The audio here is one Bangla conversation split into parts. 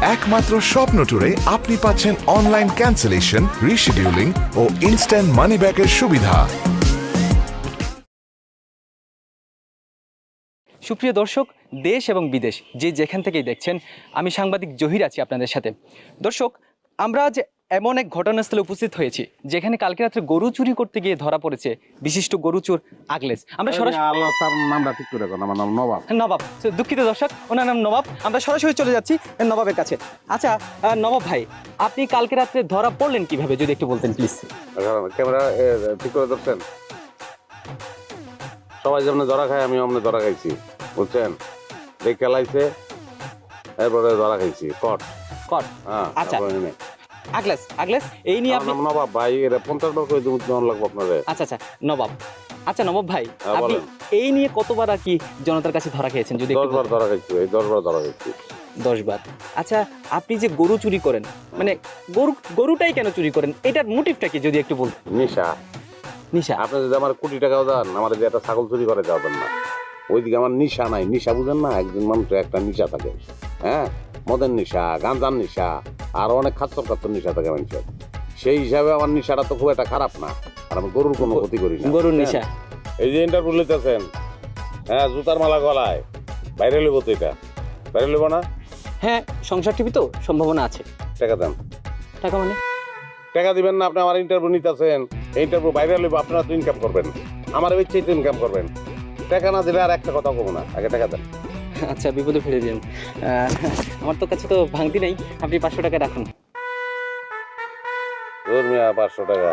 একমাত্র স্বপ্ন ট্যুরে আপনি পাচ্ছেন অনলাইন ক্যান্সেলেশন, রিশিডিউলিং ও ইনস্ট্যান্ট মানি ব্যাকের সুবিধা। সুপ্রিয় দর্শক, দেশ এবং বিদেশ যে যেখান থেকেই দেখছেন, আমি সাংবাদিক জহির আছি আপনাদের সাথে। দর্শক, আমরা আজ এমন এক ঘটনাস্থলে উপস্থিত হয়েছি যেখানে কালকে রাত্রে গরু চুরি করতে গিয়ে ধরা পড়েছে বিশিষ্ট গরু চোর আগলেস। আমরা সরাসরি নবাব, দুঃখিত দর্শক, ওনার নাম নবাব। আমরা সরাসরি চলে যাচ্ছি নবাবের কাছে। আচ্ছা নবাব ভাই, আপনি কালকে রাত্রে ধরা পড়লেন কিভাবে, যদি একটু বলতেন প্লিজ। ক্যামেরা ঠিক করে ধরছেন? সবাই যেমন ধরা খায় আমি অমনে ধরা খাইছি, বুঝছেন? দেখ খেলাইছে, এরপরে ধরা খাইছি কট। হ্যাঁ, আচ্ছা আগলেস এই নিয়ে আপনি নবাব ভাই, এটা 50 বার করে দেওয়া লাগবে আপনারে। আচ্ছা নবাব ভাই, আপনি এই নিয়ে কতবার আর কি জনতার কাছে ধরা খেয়েছেন, যদি 10 বার ধরা খাইছি, এই 10 বার ধরা খাইছি। 10 বার। আচ্ছা, আপনি যে গরু চুরি করেন, মানে গরুটাই কেন চুরি করেন, এটার মোটিভটা কি, যদি একটু বলতেন। নিশা। আপনি যদি আমার কোটি টাকাও দেন, আমার যে একটা ছাগল চুরি করে যাবেন না, ওইদিকে আমার নিশা নাই। নিশা বুঝেন না? একজন মানুষের একটা নিশা থাকে, হ্যাঁ, মদের নিশা, গাঁজার নিশা, আর অনেক খাচ্চর নিশা থাকে মানুষের। সেই হিসাবে আমার নিশাটা তো খুব একটা খারাপ না, আর আমি গরুর কোনো ক্ষতি করি না। গরুর নিশা। এই যে ইন্টারভিউ লিতেছেন, হ্যাঁ, জুতার মালা গলায়, বাইরে লইব তো, এটা বাইরে লইব না? হ্যাঁ, সংসার টিভি তো, সম্ভাবনা আছে। টাকা দেন। টাকা মানে? টাকা দিবেন না? আপনি আমার ইন্টারভিউ নিতেছেন, ইন্টারভিউ বাইরে লইব, আপনারা তো ইনকাম করবেন, আমার ইচ্ছেই তো ইনকাম করবেন। টাকা না দিলে আর একটা কথা কমো না, আগে টাকা দেন। আচ্ছা, বিপদে ফেলে দিন। আমার তো কাছে তো ভাঙতি নেই, আপনি 500 টাকা রাখুন। 500 টাকা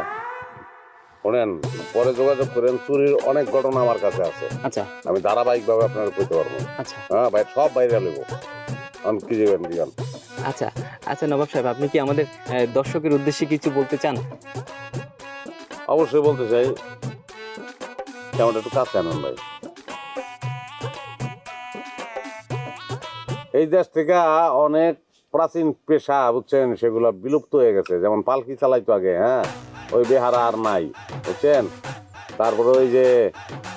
শোনেন, পরে যোগাযোগ করেন। চুরির অনেক ঘটনা আমার কাছে আছে। আচ্ছা, আমি ধারাবাহিকভাবে আপনার কইতে পারবো। আচ্ছা হ্যাঁ ভাই, সব বাইরে লইব। কি যাবেন দিবেন? আচ্ছা নবাব সাহেব, আপনি কি আমাদের দর্শকের উদ্দেশ্যে কিছু বলতে চান? অবশ্যই বলতে চাই, কেমন একটু কাছে আনেন ভাই। এই দেশ থেকে অনেক প্রাচীন পেশা, বুঝছেন, সেগুলো বিলুপ্ত হয়ে গেছে। যেমন পালকি চালাইতো আগে, হ্যাঁ, ওই বেহারা আর নাই, বুঝছেন। তারপরে ওই যে